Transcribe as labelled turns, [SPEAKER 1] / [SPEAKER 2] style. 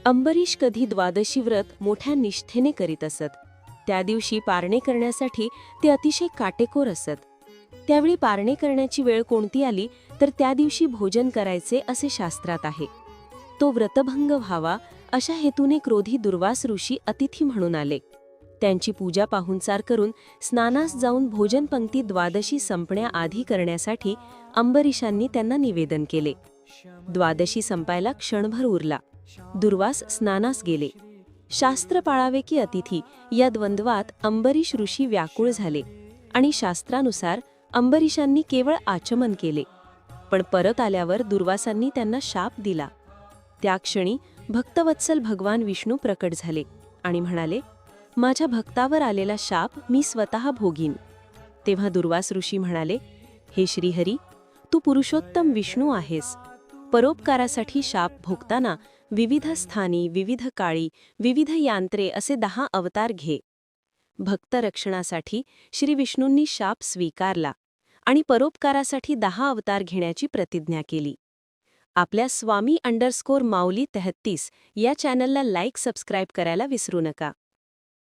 [SPEAKER 1] अंबरीश कधी द्वादशी व्रत मोठ्या निष्ठेने करीत असत. त्या दिवशी पारणे करण्यासाठी ते अतिशय काटेकोर असत. त्यावेळी पारणे करण्याची वेळ कोणती आली तर त्या दिवशी भोजन करायचे असे शास्त्रात आहे. तो व्रतभंग व्हावा अशा हेतूने क्रोधी दुर्वास ऋषी अतिथी म्हणून आले. त्यांची पूजा पाहुणचार करून स्नानास जाऊन भोजनपंक्ती द्वादशी संपण्याआधी करण्यासाठी अंबरीशांनी त्यांना निवेदन केले. द्वादशी संपायला क्षणभर उरला. दुर्वास स्नानास गेले. शास्त्र पाळावे की अतिथी या द्वंद्वात अंबरीश ऋषी व्याकुळ झाले आणि शास्त्रानुसार अंबरीशांनी केवळ आचमन केले. पण परत आल्यावर दुर्वासांनी त्यांना शाप दिला. त्या क्षणी भक्तवत्सल भगवान विष्णू प्रकट झाले आणि म्हणाले, माझ्या भक्तावर आलेला शाप मी स्वतः भोगीन. तेव्हा दुर्वास ऋषी म्हणाले, हे श्रीहरी, तू पुरुषोत्तम विष्णू आहेस. परोपकारासाठी शाप भोगताना विविध स्थानी, विविध काळी, विविध यांत्रे असे 10 अवतार घे. भक्त रक्षणासाठी श्री विष्णूंनी शाप स्वीकारला आणि परोपकारासाठी 10 अवतार घेण्याची प्रतिज्ञा केली. आपल्या स्वामी_माऊली 33 या चॅनलला लाईक सबस्क्राईब करायला विसरू नका.